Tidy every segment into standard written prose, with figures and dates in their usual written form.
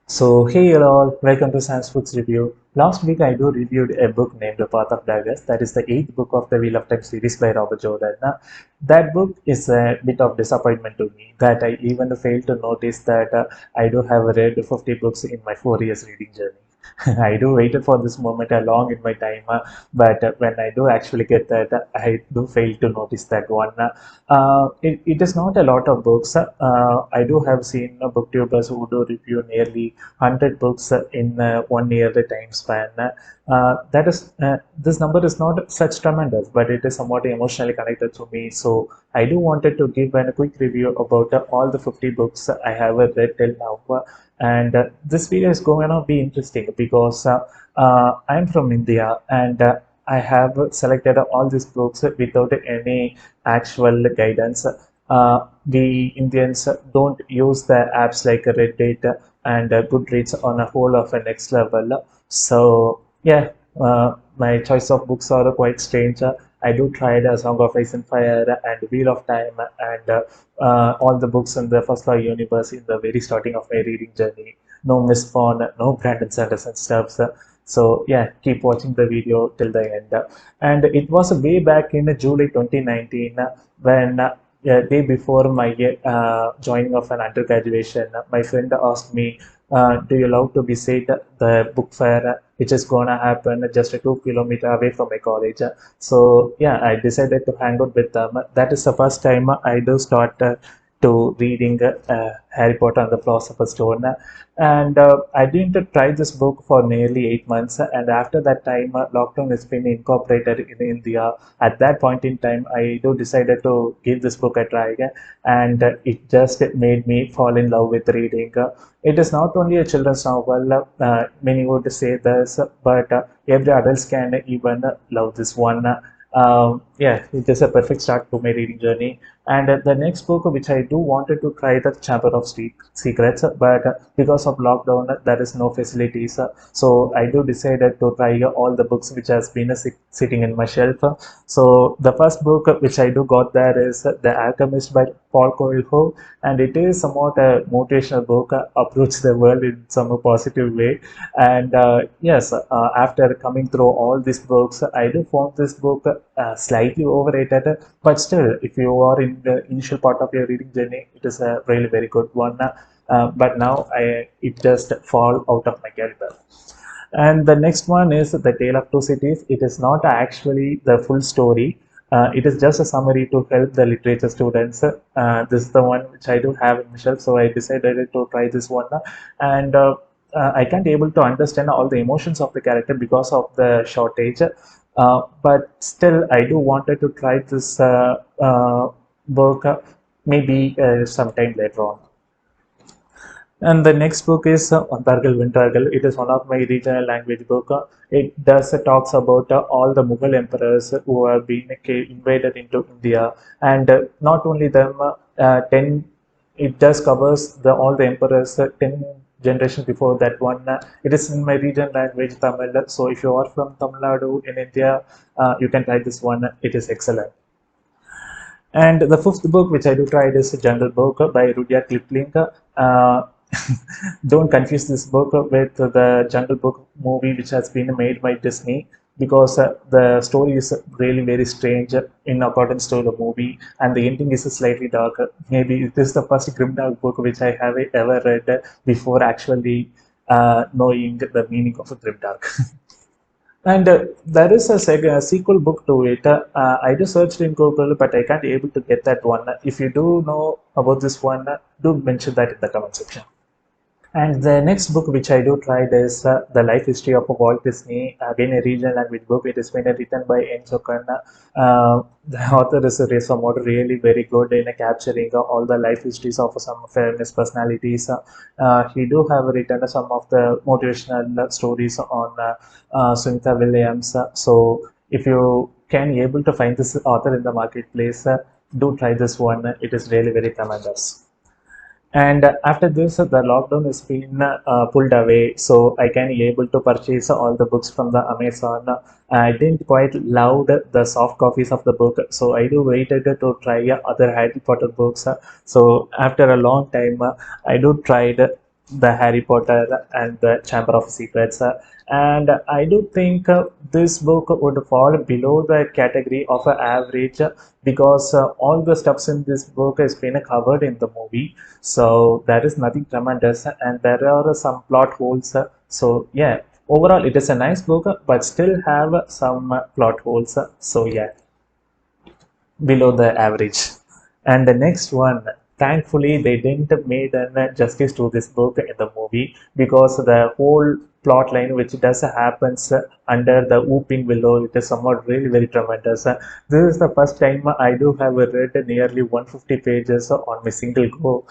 So hey all, welcome to Science Books Review. Last week I reviewed a book named The Path of Daggers. That is the eighth book of the Wheel of Time series by Robert Jordan. That book is a bit of disappointment to me that I even failed to notice that I do have read 50 books in my 4 years reading journey. I do waited for this moment along in my time, but when I do actually get that, I do fail to notice that one. It is not a lot of books. I do have seen booktubers who do review nearly 100 books in 1 year time span. That is this number is not such tremendous, but it is somewhat emotionally connected to me. So I do wanted to give a quick review about all the 50 books I have read till now. And this video is going to be interesting because I'm from India and I have selected all these books without any actual guidance. We Indians don't use the apps like Reddit and Goodreads on a whole of a next level. So yeah, my choice of books are quite strange. I do try A Song of Ice and Fire and Wheel of Time and all the books in the First Law universe in the very starting of my reading journey. No Miss Fawn, no Brandon Sanderson stuff. So yeah, keep watching the video till the end. And it was way back in July 2019 when day before my joining of an undergraduation, my friend asked me, do you love to visit the book fair, which is gonna happen just 2 kilometers away from my college? So yeah, I decided to hang out with them. That is the first time I do start to reading Harry Potter and the Philosopher's Stone. And I didn't try this book for nearly 8 months. And after that time, lockdown has been incorporated in India. At that point in time, I do decided to give this book a try, and it just made me fall in love with reading. It is not only a children's novel, many would say this, but every adults can even love this one. Yeah, it is a perfect start to my reading journey. And the next book, which I do wanted to try, the Chamber of Secrets, but because of lockdown, there is no facilities. So I do decided to try all the books which has been sitting in my shelf. So the first book which I do got there is The Alchemist by Paul Coelho, and it is somewhat a motivational book, approach the world in some positive way. And yes, after coming through all these books, I do found this book slightly overrated, but still, if you are in the initial part of your reading journey, it is a really very good one. But now it just fall out of my caliber. And the next one is The Tale of Two Cities. It is not actually the full story. It is just a summary to help the literature students. This is the one which I do have in Michelle, so I decided to try this one. And I can't able to understand all the emotions of the character because of the shortage. But still, I do wanted to try this book maybe sometime later on. And the next book is Vanthargal Vendrargal. It is one of my regional language book. It does talks about all the Mughal emperors who have been invaded into India, and not only them. 10. It does covers all the emperors 10 generations before that one. It is in my regional language Tamil. So if you are from Tamil Nadu in India, you can try this one. It is excellent. And the fifth book, which I do try, is Jungle Book by Rudyard Kipling. Uh, don't confuse this book with the Jungle Book movie, which has been made by Disney, because the story is really very strange in accordance to the movie, and the ending is slightly darker. Maybe this is the first grimdark book which I have ever read before actually knowing the meaning of a grimdark. And there is a sequel book to it. I just searched in Google, but I can't able to get that one. If you do know about this one, do mention that in the comment section. And the next book which I do tried is The Life History of Walt Disney, again a regional language book. It is been written by N. Chokan. The author is somewhat really very good in capturing all the life histories of some famous personalities. He do have written some of the motivational stories on Sunita Williams. So if you can able to find this author in the marketplace, do try this one. It is really very tremendous. And after this, the lockdown has been pulled away, so I can be able to purchase all the books from the Amazon. I didn't quite love the soft copies of the book, so I do waited to try other Harry Potter books. So after a long time, I do tried the Harry Potter and the Chamber of Secrets. And I do think this book would fall below the category of average because all the stuffs in this book has been covered in the movie. So there is nothing tremendous, and there are some plot holes. So yeah, overall it is a nice book, but still have some plot holes. So yeah, below the average. And the next one, thankfully, they didn't made an justice to this book in the movie because the whole plot line which does happens under the whooping willow, it is somewhat really very tremendous. This is the first time I do have read nearly 150 pages on my single go.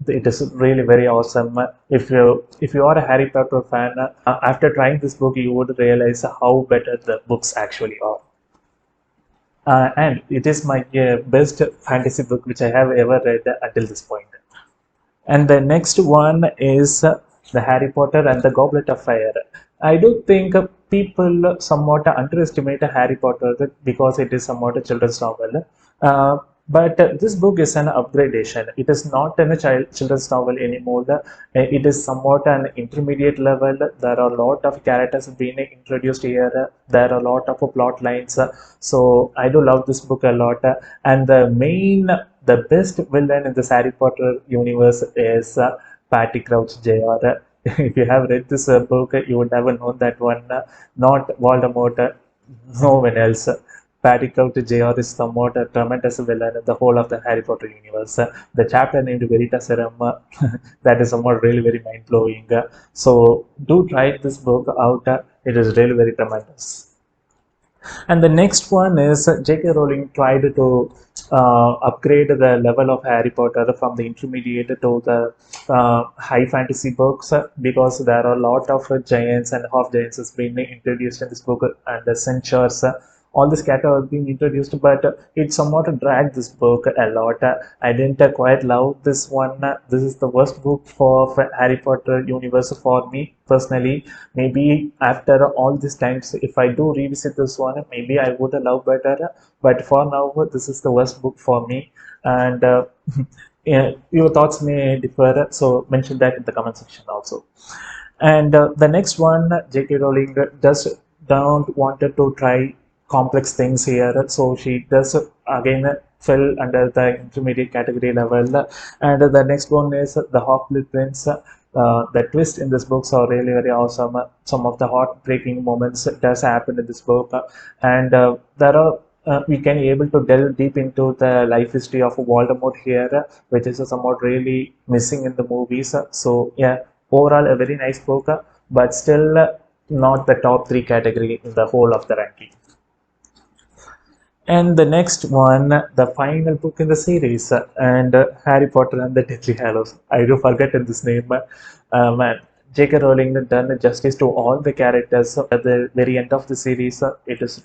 It is really very awesome. If you are a Harry Potter fan, after trying this book, you would realize how better the books actually are. And it is my best fantasy book which I have ever read until this point. And the next one is the Harry Potter and the Goblet of Fire. I do think people somewhat underestimate Harry Potter because it is somewhat a children's novel. But this book is an upgradation. It is not a children's novel anymore. It is somewhat an intermediate level. There are a lot of characters being introduced here. There are a lot of plot lines. So I do love this book a lot. And the best villain in this Harry Potter universe is Patty Crouch Jr. If you have read this book, you would never know that one. Not Voldemort, no one else. Patty Crouch Jr. is somewhat a tremendous villain in the whole of the Harry Potter universe. The chapter named Veritaserum, that is somewhat really very mind blowing. So do try this book out. It is really very tremendous. And the next one is J.K. Rowling tried to upgrade the level of Harry Potter from the intermediate to the high fantasy books because there are a lot of giants and half giants has been introduced in this book and the censures. All this character have been introduced, but it somewhat dragged this book a lot. I didn't quite love this one. This is the worst book for Harry Potter universe for me personally. Maybe after all these times, if I do revisit this one, maybe I would love better. But for now, this is the worst book for me. And yeah, your thoughts may differ, so mention that in the comment section also. And the next one, J.K. Rowling does don't wanted to try complex things here, so she does again fell under the intermediate category level. And the next one is the Half-Blood Prince. The twist in this books are really very awesome. Some of the heartbreaking moments does happen in this book, and there are we can be able to delve deep into the life history of Voldemort here, which is somewhat really missing in the movies. So yeah, overall a very nice book, but still not the top three category in the whole of the ranking. And the next one, the final book in the series, and Harry Potter and the Deathly Hallows. I do forget this name, but man, J.K. Rowling done justice to all the characters at the very end of the series. It is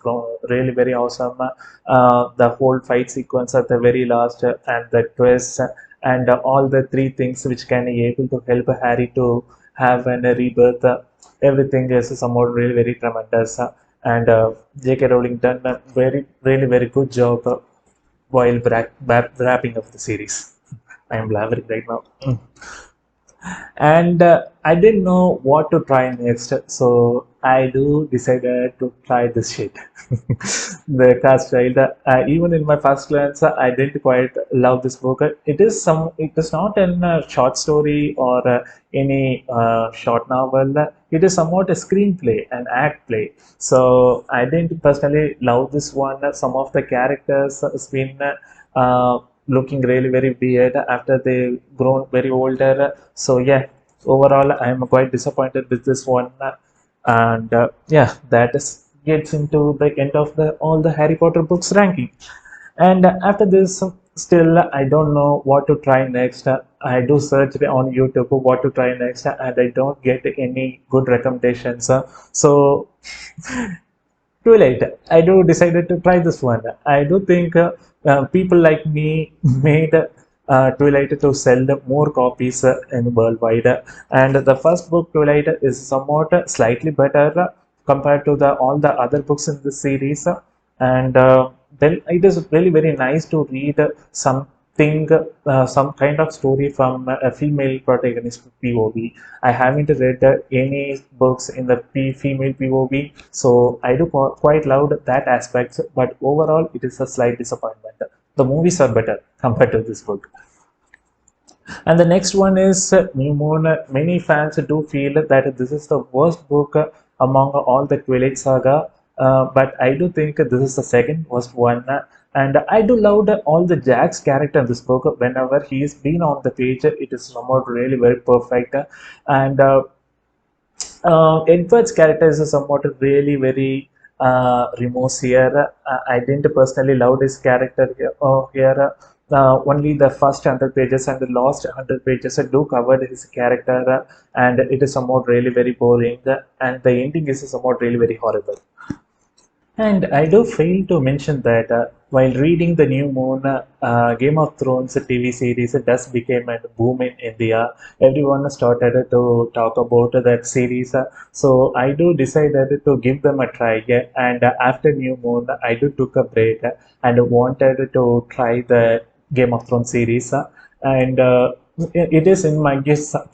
really very awesome. The whole fight sequence at the very last, and the twist, and all the three things which can be able to help Harry to have a rebirth. Everything is somewhat really very tremendous. And J.K. Rowling done a really very good job while wrapping up the series. I am blabbering right now. And I didn't know what to try next, so I do decided to try this shit. The Cast Child. Even in my first glance, I didn't quite love this book. It is not a short story or any short novel. It is somewhat a screenplay, an act play. So I didn't personally love this one. Some of the characters has been looking really very weird after they grown very older. So yeah, overall I'm quite disappointed with this one. And yeah, that is gets into the end of the all the Harry Potter books ranking. And after this, still I don't know what to try next. I do search on YouTube what to try next, and I don't get any good recommendations. So Twilight. I do decided to try this one. I do think people like me made Twilight to sell more copies in worldwide. And the first book, Twilight, is somewhat slightly better compared to the all the other books in the series. And then it is really very nice to read some think some kind of story from a female protagonist POV. I haven't read any books in the female POV, so I do quite love that aspect. But overall, it is a slight disappointment. The movies are better compared to this book. And the next one is New Moon. Many fans do feel that this is the worst book among all the Twilight Saga, but I do think this is the second worst one. And I do love all the Jack's character in this book. Whenever he's been on the page, it is somewhat really very perfect. And Edward's character is somewhat really very remorse here. I didn't personally love this character here. Only the first 100 pages and the last 100 pages do cover his character, and it is somewhat really very boring, and the ending is somewhat really very horrible. And I do fail to mention that while reading the New Moon, Game of Thrones TV series does became a boom in India. Everyone started to talk about that series. So I do decided to give them a try. And after New Moon, I do took a break and wanted to try the Game of Thrones series. And it is in my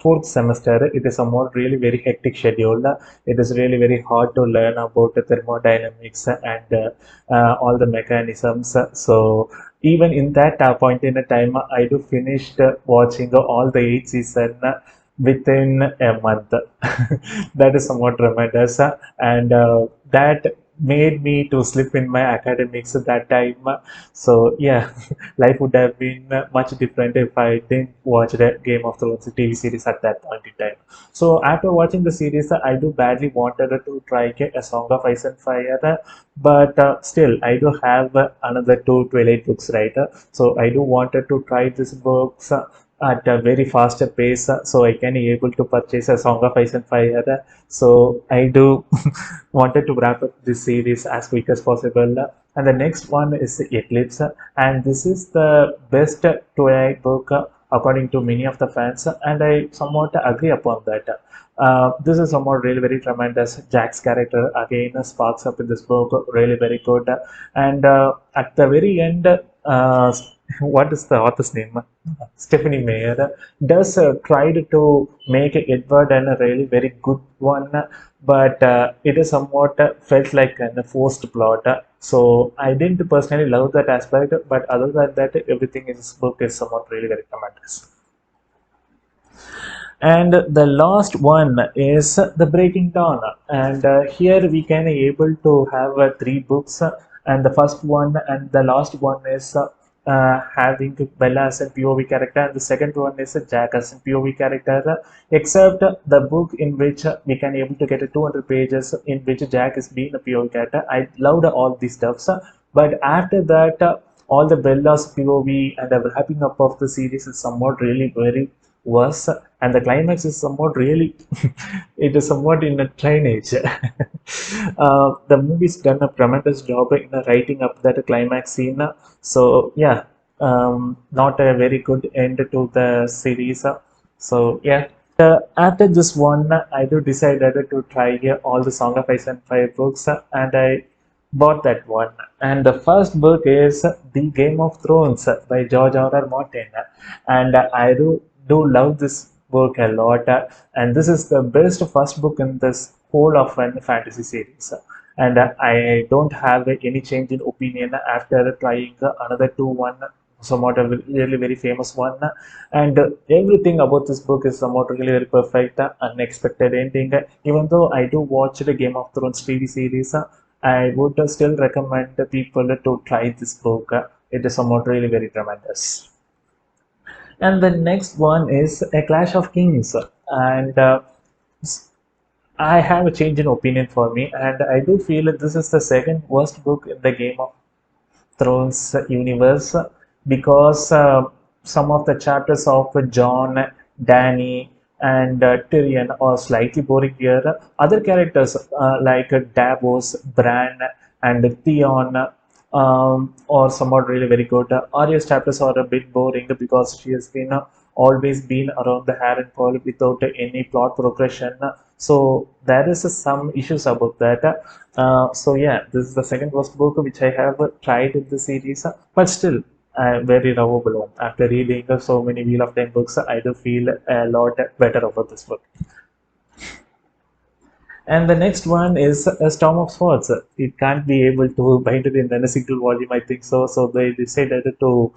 fourth semester. It is somewhat really very hectic schedule. It is really very hard to learn about the thermodynamics and all the mechanisms. So even in that point in a time, I do finished watching all the 8 season within a month. That is somewhat tremendous, and that made me to slip in my academics at that time. So yeah, life would have been much different if I didn't watch the Game of Thrones TV series at that point in time. So after watching the series, I do badly wanted to try A Song of Ice and Fire, but still I do have another two Twilight books, right? So I do wanted to try these books at a very faster pace, so I can able to purchase A Song of Ice and Fire. So I do wanted to wrap up this series as quick as possible. And the next one is Eclipse, and this is the best Twilight book according to many of the fans, and I somewhat agree upon that. This is somewhat really very tremendous. Jack's character again sparks up in this book, really very good. And at the very end, what is the author's name? Stephanie Meyer does tried to make Edward and a really very good one, but it is somewhat felt like a forced plot. So I didn't personally love that aspect, but other than that, everything in this book is somewhat really very tremendous. And the last one is the Breaking Dawn, and here we can able to have three books, and the first one and the last one is having Bella as a POV character, and the second one is Jack as a POV character, except the book in which we can able to get 200 pages in which Jack is being a POV character. I loved all these stuffs, but after that all the Bella's POV and the wrapping up of the series is somewhat really very worse, and the climax is somewhat really it is somewhat in a drainage. The movie's done a tremendous job in writing up that climax scene, so yeah, not a very good end to the series. So yeah, after this one, I do decided to try all the Song of Ice and Fire books, and I bought that one. And the first book is The Game of Thrones by George R.R. Martin, and I do love this book a lot. And this is the best first book in this whole of an fantasy series. And I don't have any change in opinion after trying another two one, somewhat a really very famous one. And everything about this book is somewhat really very perfect, unexpected ending. Even though I do watch the Game of Thrones TV series, I would still recommend the people to try this book. It is somewhat really very tremendous. And the next one is A Clash of Kings, and I have a change in opinion for me, and I do feel that this is the second worst book in the Game of Thrones universe, because some of the chapters of Jon, Dany, and Tyrion are slightly boring here. Other characters like Davos, Bran, and Theon or somewhat really very good. Arya's chapters are a bit boring because she has been always been around the Harrenhal without any plot progression. So there is some issues about that. So yeah, this is the second worst book which I have tried in the series, but still very lovable one. After reading so many Wheel of Time books, I do feel a lot better about this book. And the next one is a Storm of Swords. It can't be able to bind it in a single volume, I think so. So they decided to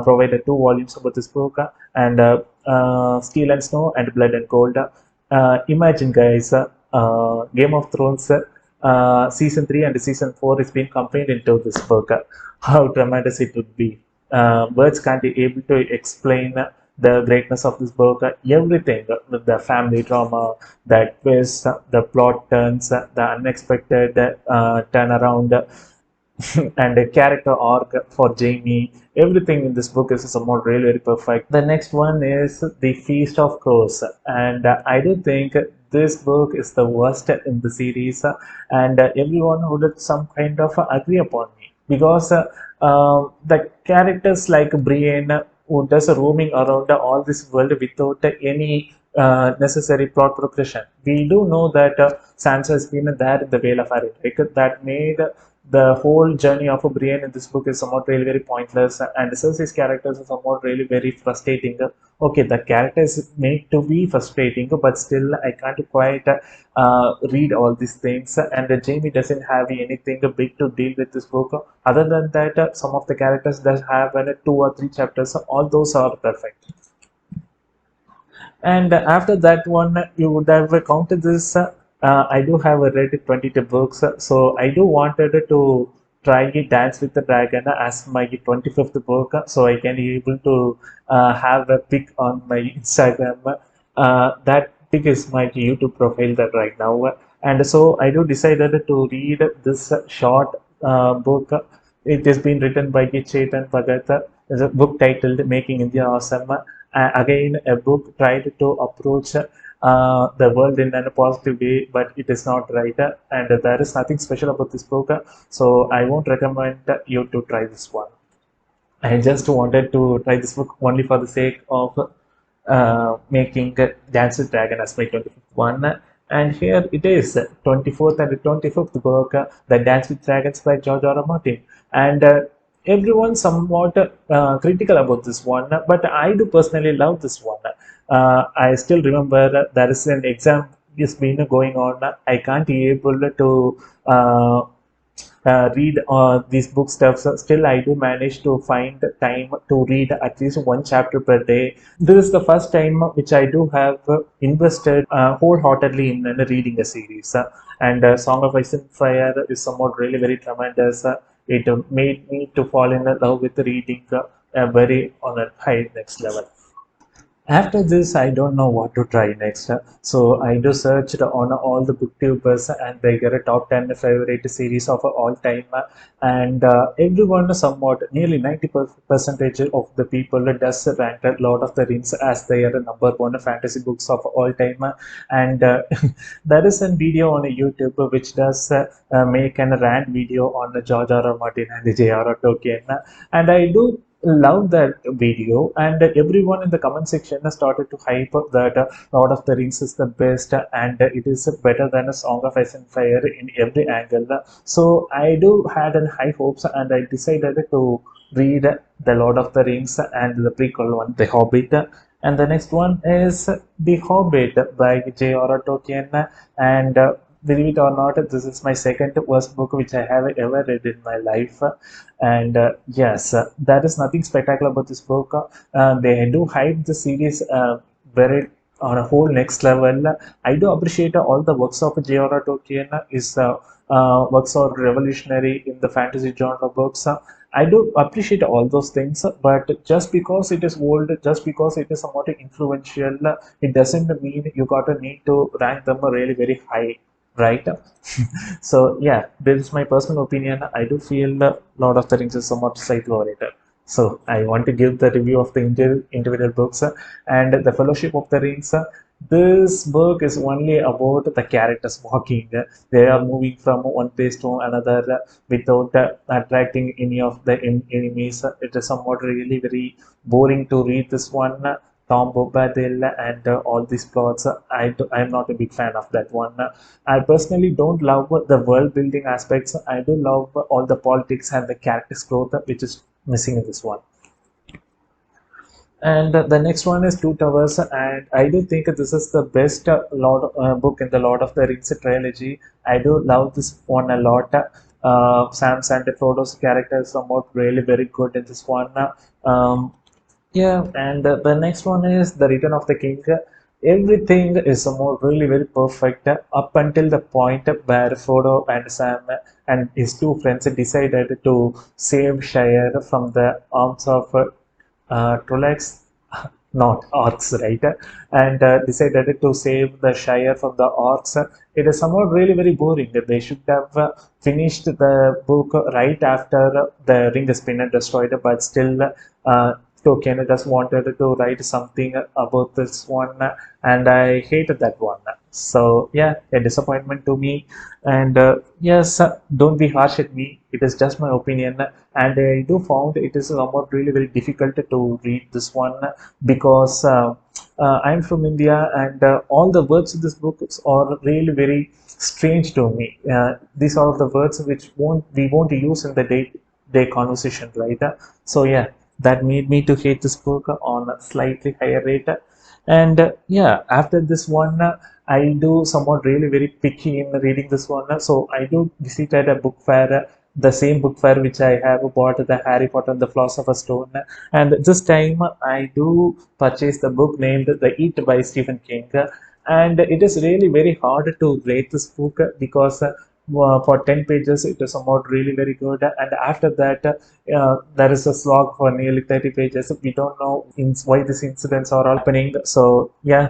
provide two volumes about this book and Steel and Snow and Blood and Gold. Imagine, guys, Game of Thrones season 3 and season 4 is being combined into this book. How tremendous it would be. Words can't be able to explain the greatness of this book. Everything, the family drama, the twist, the plot turns, the unexpected turnaround, and a character arc for Jamie. Everything in this book is somewhat really very perfect. The next one is The Feast of Crows, and I do think this book is the worst in the series, and everyone would some kind of agree upon me because the characters like Brienne, who does roaming around all this world without any necessary plot progression. We do know that Sansa has been there in the Vale of Arryn, right? That made the whole journey of a Brienne in this book is somewhat really very pointless, and Cersei's characters are somewhat really very frustrating. Okay, the character is made to be frustrating, but still I can't quite read all these things. And Jamie doesn't have anything big to deal with this book. Other than that, some of the characters that have 2 or 3 chapters, all those are perfect. And after that one, you would have counted this. I do have read 22 books, so I do wanted to try Dance with the Dragon as my 25th book, so I can be able to have a pic on my Instagram. That pic is my YouTube profile that right now, and so I do decided to read this short book. It has been written by Chetan Bhagat. It's a book titled "Making India Awesome." Again, a book tried to approach the world in a positive way, but it is not right, and there is nothing special about this book, so I won't recommend you to try this one. I just wanted to try this book only for the sake of making Dance with Dragon as my 25th one. And here it is, 24th and 25th book, The Dance with Dragons by George R.R. Martin. And everyone somewhat critical about this one, but I do personally love this one. I still remember there is an exam is been going on. I can't be able to read these book stuffs. Still, I do manage to find time to read at least one chapter per day. This is the first time which I do have invested wholeheartedly in reading a series. And Song of Ice and Fire is somewhat really very tremendous. It made me to fall in love with reading very on a high next level. After this, I don't know what to try next. So I do searched on all the booktubers and they get a top 10 favorite series of all time. And everyone somewhat, nearly 90% of the people does rank Lord of the Rings as their number one fantasy books of all time. And there is a video on YouTube which does make an rant video on George R.R. Martin and J.R.R. Tolkien. And I do love that video, and everyone in the comment section started to hype up that Lord of the Rings is the best and it is better than a Song of Ice and Fire in every angle. So I do had an high hopes and I decided to read the Lord of the Rings and the prequel one, The Hobbit. And the next one is The Hobbit by J.R.R. Tolkien. And believe it or not, this is my second worst book which I have ever read in my life. And yes, there is nothing spectacular about this book. They do hype the series very on a whole next level. I do appreciate all the works of J.R.R. Tolkien. His works are revolutionary in the fantasy genre books. I do appreciate all those things, but just because it is old, just because it is somewhat influential, it doesn't mean you got to need to rank them really very high, right? So yeah, this is my personal opinion. I do feel Lord of the Rings is somewhat slightly overrated. So I want to give the review of the individual books and the Fellowship of the Rings. This book is only about the characters walking. They are moving from one place to another without attracting any of the enemies. It is somewhat really very boring to read this one. Tom Bobadil and all these plots. I'm not a big fan of that one. I personally don't love the world building aspects. I do love all the politics and the character growth, which is missing in this one. And the next one is Two Towers, and I do think this is the best book in the Lord of the Rings trilogy. I do love this one a lot. Sam's and Frodo's characters are somewhat really very good in this one. Yeah, and the next one is The Return of the King. Everything is somewhat really very perfect up until the point where Frodo and Sam and his two friends decided to save Shire from the arms of Trolex, not orcs, right? And decided to save the Shire from the orcs. It is somewhat really very boring. They should have finished the book right after the ring has been destroyed, but still Tolkien just wanted to write something about this one, and I hated that one. So yeah, a disappointment to me. And yes, don't be harsh at me. It is just my opinion, and I do found it is somewhat really very difficult to read this one because I'm from India, and all the words in this book are really very strange to me. These are the words which we won't use in the day conversation, right? So yeah, that made me to hate this book on a slightly higher rate. And yeah, after this one, I do somewhat really very picky in reading this one. So I do visited a book fair, the same book fair which I have bought the Harry Potter and the Philosopher's Stone. And this time I do purchase the book named The It by Stephen King. And it is really very hard to rate this book because for 10 pages it is somewhat really very good, and after that there is a slog for nearly 30 pages. We don't know why these incidents are all happening, so yeah,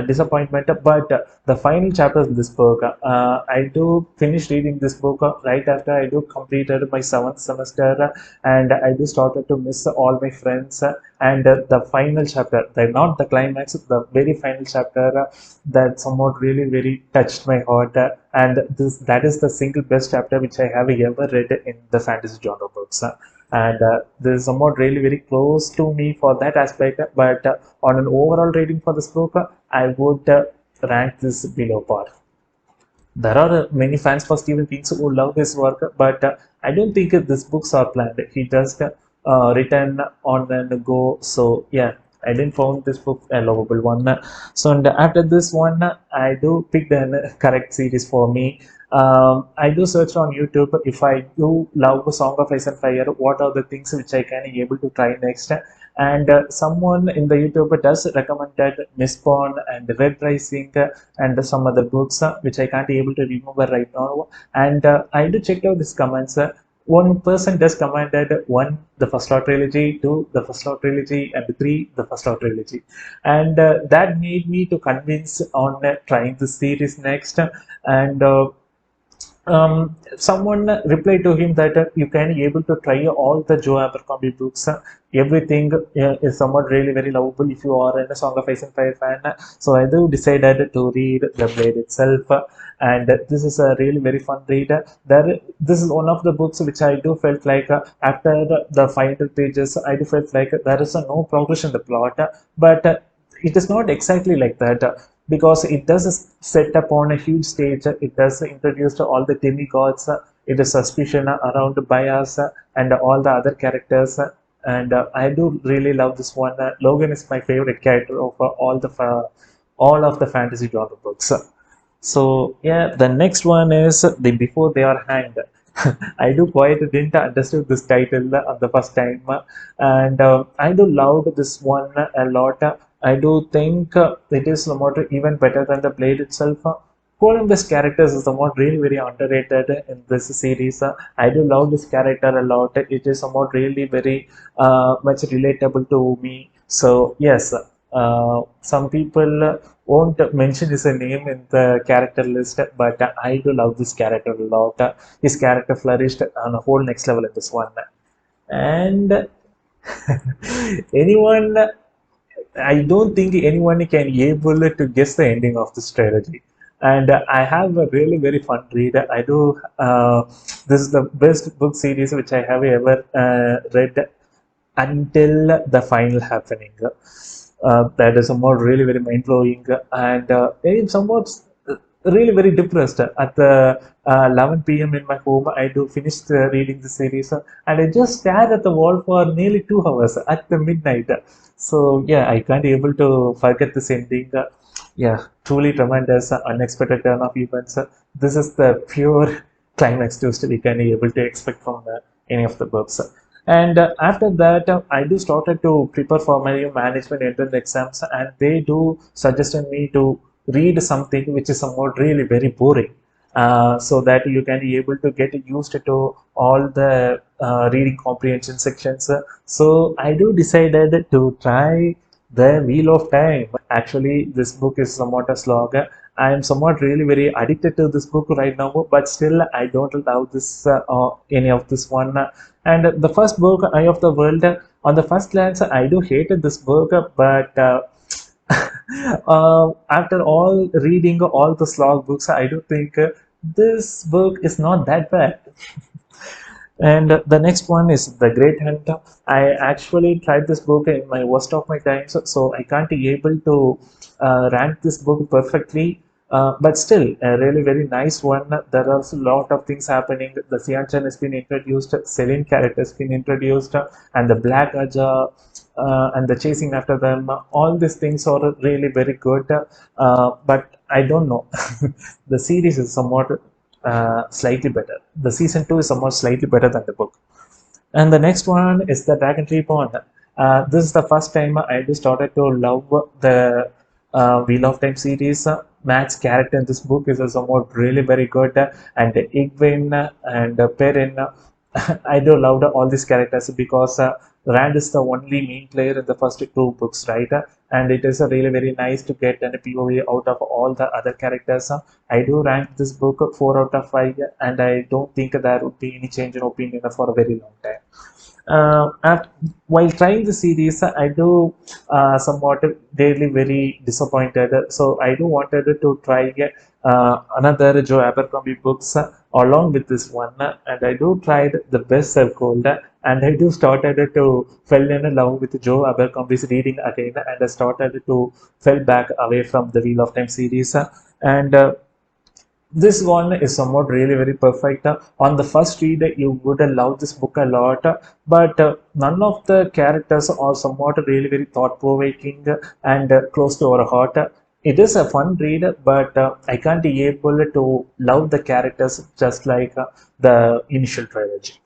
disappointment. But the final chapters in this book, I do finish reading this book right after I do completed my 7th semester, and I do started to miss all my friends, and the final chapter, not the climax, the very final chapter, that somewhat really very touched my heart, and that is the single best chapter which I have ever read in the fantasy genre books. And this is somewhat really very close to me for that aspect, but on an overall rating for this book, I would rank this below par. There are many fans for Stephen King who love his work, but I don't think these books are planned. He just written on and go. So yeah, I didn't found this book a lovable one. So and after this one, I do pick the correct series for me. I do search on YouTube if I do love a Song of Ice and Fire. What are the things which I can able to try next? And someone in the YouTube does recommended Mistborn and Red Rising and some other books which I can't able to remember right now. And I do check out these comments. One person does commented one the First Law Trilogy, two the First Law Trilogy, and three the First Law Trilogy, and that made me to convince on trying this series next. And someone replied to him that you can be able to try all the Joe Abercrombie books. Everything is somewhat really very lovable if you are a Song of Ice and Fire fan. So I do decided to read The Blade itself, and this is a really very fun read. This is one of the books which I do felt like after the final pages, I do felt like there is no progress in the plot, but it is not exactly like that, because it does set up on a huge stage. It does introduce all the demigods. It is suspicion around bias and all the other characters. And I do really love this one. Logan is my favorite character of all of the fantasy genre books. So yeah, the next one is the Before They Are Hanged. I do quite didn't understand this title the first time, and I do love this one a lot. I do think it is somewhat even better than the Blade itself. Columbus characters is somewhat really very underrated in this series. I do love this character a lot. It is somewhat really very much relatable to me. So yes, some people won't mention his name in the character list, but I do love this character a lot. His character flourished on a whole next level in this one. And anyone, I don't think anyone can able to guess the ending of this trilogy. And I have a really very fun read. I do. This is the best book series which I have ever read until the final happening. that is somewhat really very mind blowing, and I'm somewhat really very depressed at the 11 p.m. in my home. I do finish reading the series, and I just stare at the wall for nearly 2 hours at the midnight. So yeah, I can't able to forget this ending. Yeah, truly tremendous, unexpected turn of events. This is the pure climax twist we can be able to expect from any of the books. And after that, I do started to prepare for my management entrance exams, and they do suggested me to read something which is somewhat really very boring, so that you can be able to get used to all the reading comprehension sections. So I do decided to try the Wheel of Time. Actually, this book is somewhat a slog. I am somewhat really very addicted to this book right now, but still I don't love this any of this one. And the first book, Eye of the World, on the first glance, I do hated this book, but after all reading all the slog books, I do think this book is not that bad. And the next one is The Great Hunt. I actually tried this book in my worst of my times, so I can't be able to rank this book perfectly. But still, a really very nice one. There are a lot of things happening. The Sianchan has been introduced, Celine character has been introduced, and the Black Aja and the chasing after them. All these things are really very good. But I don't know. The series is somewhat slightly better. The season 2 is somewhat slightly better than the book. And the next one is the Dragon Tree Pond. This is the first time I just started to love the Wheel of Time series. Matt's character in this book is somewhat really very good, and Igwin and Perrin. I do love all these characters because Rand is the only main player in the first two books, right? And it is really very nice to get an POV out of all the other characters. I do rank this book 4 out of 5, and I don't think there would be any change in opinion for a very long time. While trying the series, I do somewhat daily very disappointed. So I do wanted to try another Joe Abercrombie books along with this one, and I do tried the best I've called, and I do started to fell in love with Joe Abercrombie's reading again, and I started to fell back away from the Wheel of Time series, and this one is somewhat really very perfect. On the first read, you would love this book a lot, but none of the characters are somewhat really very thought provoking and close to our heart. It is a fun read, but I can't be able to love the characters just like the initial trilogy.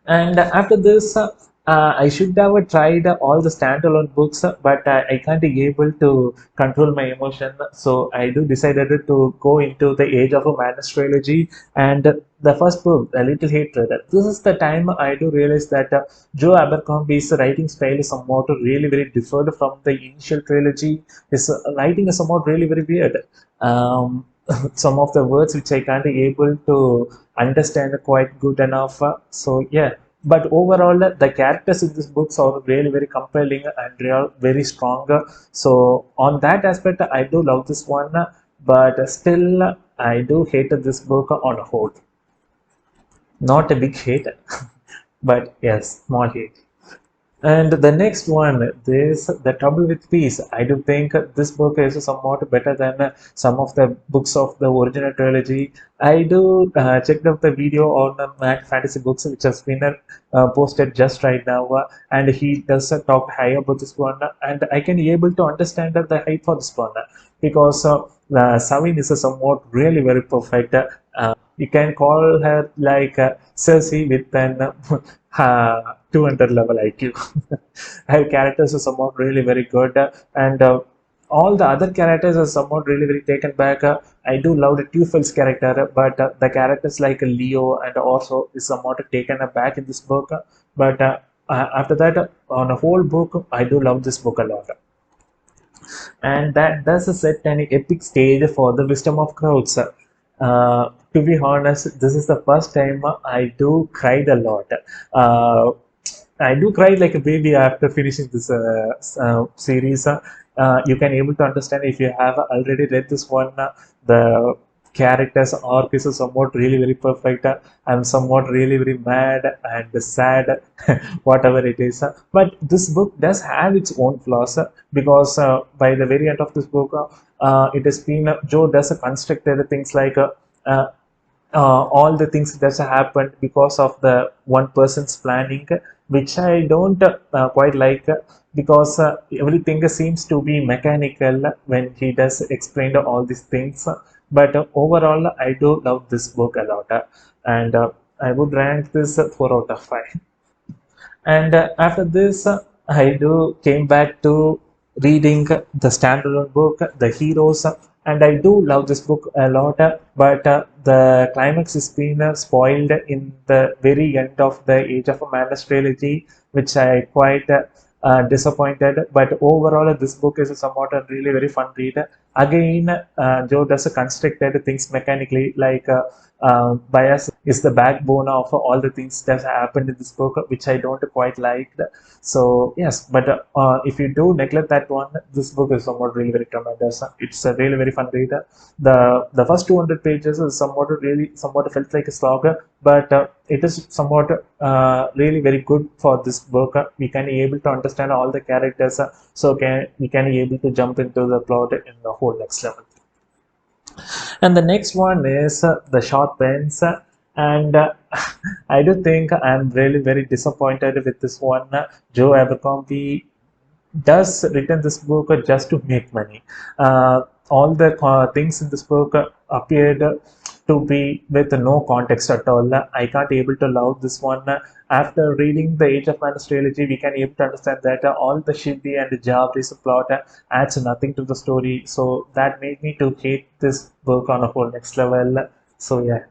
And after this, I should have tried all the standalone books, but I can't be able to control my emotion. So I do decided to go into the Age of a Madness trilogy and the first book, A Little Hatred. This is the time I do realize that Joe Abercrombie's writing style is somewhat really very differed from the initial trilogy. His writing is somewhat really very weird. Some of the words which I can't be able to understand quite good enough. So yeah, but overall the characters in this books are really very compelling and they are very strong. So on that aspect, I do love this one, but still I do hate this book on a whole. Not a big hate, but yes, small hate. And the next one, this The Trouble with Peace. I do think this book is somewhat better than some of the books of the original trilogy. I do checked out the video on Mac Fantasy Books, which has been posted just right now, and he does talk high about this one, and I can be able to understand the hype for this one because Savin is a somewhat really very perfect. You can call her like Cersei with an 200 level IQ. Her characters are somewhat really very good, and all the other characters are somewhat really very taken back. I do love the Teufel's character, but the characters like Leo and also is somewhat taken aback in this book. But after that, on a whole book, I do love this book a lot. And that does set an epic stage for the wisdom of crowds. To be honest, this is the first time I do cried a lot. Uh, I do cry like a baby after finishing this series. You can able to understand if you have already read this one. The characters arc is somewhat really very perfect. I'm somewhat really very mad and sad, whatever it is. But this book does have its own flaws because by the very end of this book, it has been Joe does constructed things like uh, all the things that happened because of the one person's planning, which I don't quite like because everything seems to be mechanical when he does explain all these things. But overall, I do love this book a lot, and I would rank this 4 out of 5. And after this, I do came back to reading the standalone book, The Heroes, and I do love this book a lot. But the climax is been spoiled in the very end of the Age of Madness trilogy, which I quite disappointed. But overall, this book is somewhat a really very fun read. Again, Joe does constructed things mechanically, like bias is the backbone of all the things that happened in this book, which I don't quite like. So yes, but if you do neglect that one, this book is somewhat really very tremendous. It's a really very fun read. The first 200 pages is somewhat felt like a slog, but it is somewhat really very good for this book. We can be able to understand all the characters, so we can be able to jump into the plot in the whole next level. And the next one is the short pens, and I do think I'm really very disappointed with this one. Joe Abercrombie does written this book just to make money. All the things in this book appeared to be with no context at all. I can't able to love this one. After reading the Age of Madness trilogy, we can able to understand that all the Shibby and Jabris plot adds nothing to the story. So that made me to hate this book on a whole next level. So yeah.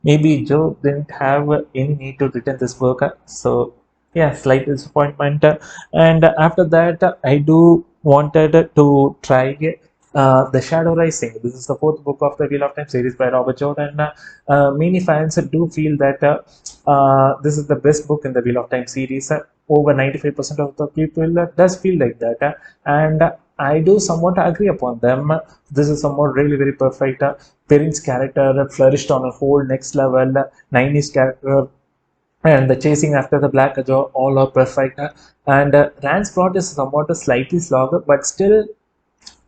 Maybe Joe didn't have any need to written this book, so yeah, slight disappointment. And after that, I do wanted to try the Shadow Rising. This is the fourth book of the Wheel of Time series by Robert Jordan. Many fans do feel that this is the best book in the Wheel of Time series. Over 95% of the people does feel like that, and I do somewhat agree upon them. This is somewhat really very perfect. Perrin's character flourished on a whole next level. Nine's character and the chasing after the black jaw all are perfect. And Rand's plot is somewhat slightly slog, but still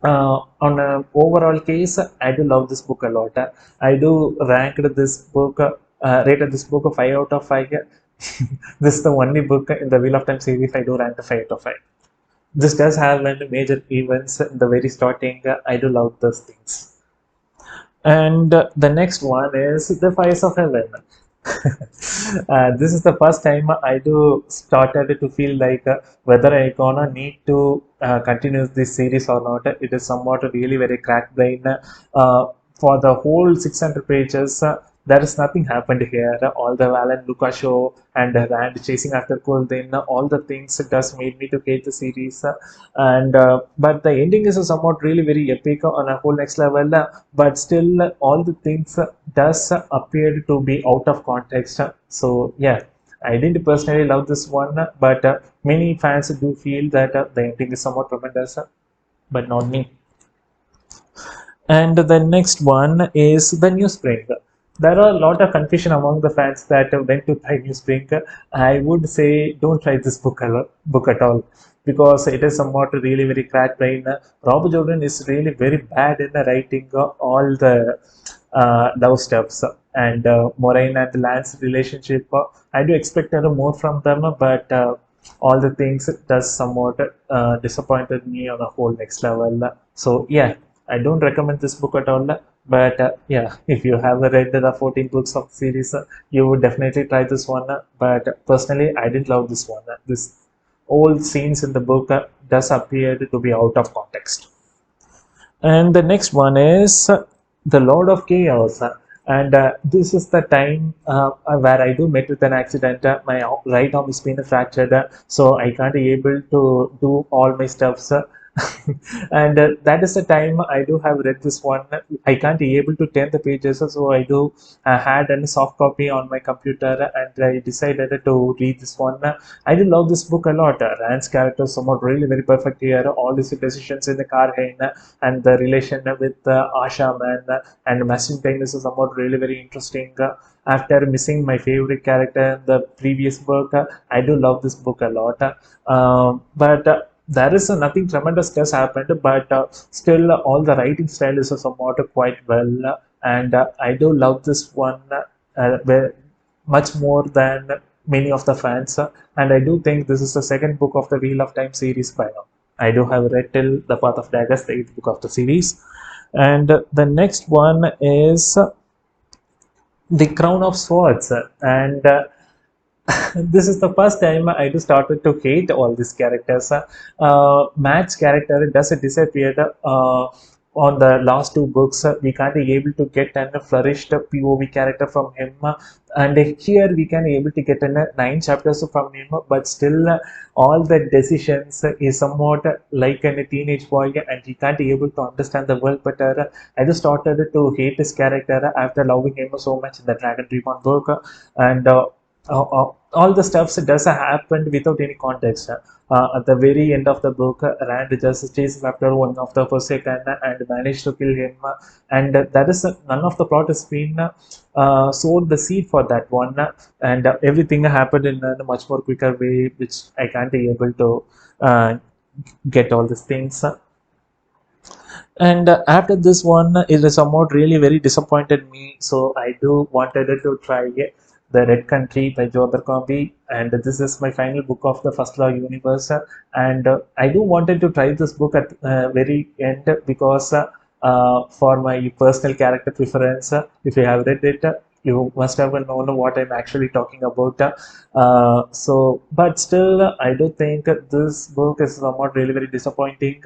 on an overall case, I do love this book a lot. I do ranked this book, rated this book a 5 out of 5. This is the only book in the Wheel of Time series I do rank a 5 out of 5. This does have many major events in the very starting. I do love those things. And the next one is The Fires of Heaven. This is the first time I do started to feel like whether I gonna need to continue this series or not. It is somewhat really very crack brain. For the whole 600 pages, there is nothing happened here. All the Alan Luca show and Rand chasing after Colden, all the things does made me to hate the series. And but the ending is somewhat really very epic on a whole next level. But still, all the things does appear to be out of context. So yeah, I didn't personally love this one, but many fans do feel that the ending is somewhat tremendous, but not me. And the next one is the New Spring. There are a lot of confusion among the fans that went to try New Spring. I would say don't try this book at all, because it is somewhat really very crack brain. Robert Jordan is really very bad in writing all the love stuffs, and Moraine and Lance relationship. I do expect more from them, but all the things does somewhat disappointed me on a whole next level. So yeah, I don't recommend this book at all. But yeah, if you have read the 14 books of the series, you would definitely try this one. But personally, I didn't love this one. This all scenes in the book does appear to be out of context. And the next one is the Lord of Chaos. And this is the time where I do met with an accident. My right arm is been fractured, so I can't be able to do all my stuffs. And that is the time I do have read this one. I can't be able to turn the pages, so I do had a soft copy on my computer, and I decided to read this one. I do love this book a lot. Rand's character is somewhat really very perfect here. All these decisions in the car and the relation with Asha man and Machine Time is somewhat really very interesting. After missing my favorite character in the previous book, I do love this book a lot. But there is nothing tremendous has happened, but still all the writing style is somewhat quite well, and I do love this one much more than many of the fans, and I do think this is the second book of the Wheel of Time series by now. I do have read till the Path of Daggers, the eighth book of the series, and the next one is the Crown of Swords, and this is the first time I just started to hate all these characters. Matt's character does disappear on the last two books. We can't be able to get a flourished POV character from him, and here we can able to get in 9 chapters from him. But still, all the decisions is somewhat like a teenage boy, and he can't be able to understand the world better. I just started to hate his character after loving him so much in the Dragon Reborn book, and all the stuff does happen without any context. At the very end of the book, Rand just chases after one of the Forsaken and managed to kill him. And that is none of the plot has been sowed the seed for that one, and everything happened in a much more quicker way, which I can't be able to get all these things. And after this one, it is somewhat really very disappointed me. So I do wanted to try The Red Country by Joe Abercrombie, and this is my final book of the First Law universe. And I do wanted to try this book at very end because for my personal character preference, if you have read it, you must have known what I'm actually talking about. But still, I do think this book is somewhat really very disappointing.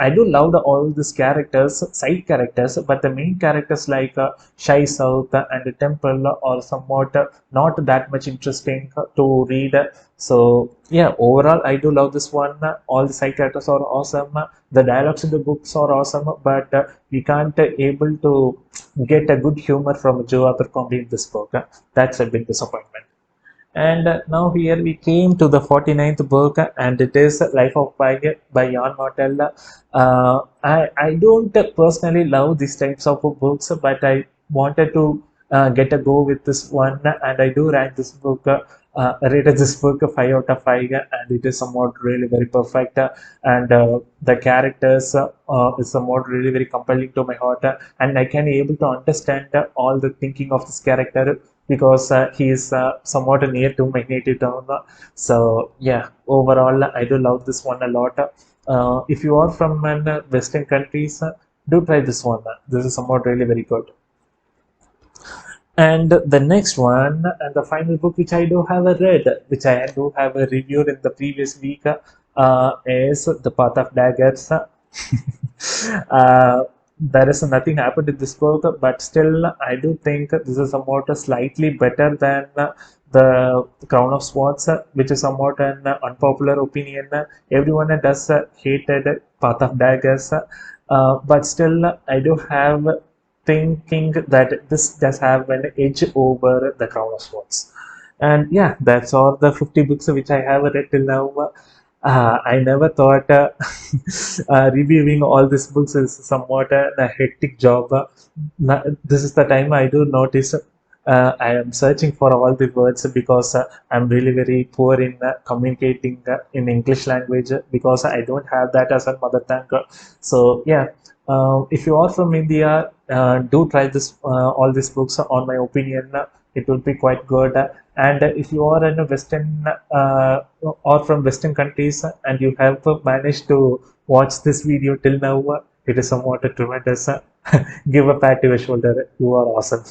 I do love all these characters, side characters, but the main characters like Shy South and Temple are somewhat not that much interesting to read. So yeah, overall, I do love this one. All the side characters are awesome. The dialogues in the books are awesome, but we can't able to get a good humor from Joe Abercrombie in this book. That's a big disappointment. And now here we came to the 49th book, and it is Life of Pi by Yann Martel. I don't personally love these types of books, but I wanted to get a go with this one, and I do rank this book, rated this book 5 out of 5, and it is somewhat really very perfect, and the characters is somewhat really very compelling to my heart, and I can able to understand all the thinking of this character because he is somewhat near to my native town. So yeah, overall I do love this one a lot. If you are from Western countries, do try this one. This is somewhat really very good. And the next one and the final book which I do have read, which I do have reviewed in the previous week, is The Path of Daggers. There is nothing happened in this book, but still I do think this is somewhat slightly better than the Crown of Swords, which is somewhat an unpopular opinion. Everyone does hated Path of Daggers, but still I do have thinking that this does have an edge over the Crown of Swords. And yeah, that's all the 50 books which I have read till now. I never thought reviewing all these books is somewhat a hectic job. This is the time I do notice I am searching for all the words because I'm really very poor in communicating in English language because I don't have that as a mother tongue. So yeah, if you are from India, do try this all these books. On my opinion, it will be quite good. And if you are in a Western or from Western countries and you have managed to watch this video till now, it is somewhat a tremendous. Give a pat to your shoulder. You are awesome.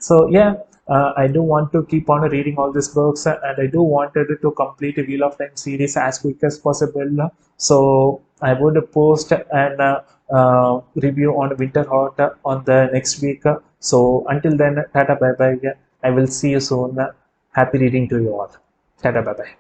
So yeah, I do want to keep on reading all these books, and I do wanted to complete a Wheel of Time series as quick as possible. So I would post an review on Winter Heart on the next week. So until then, tata bye bye. I will see you soon. Happy reading to you all. Tata bye bye.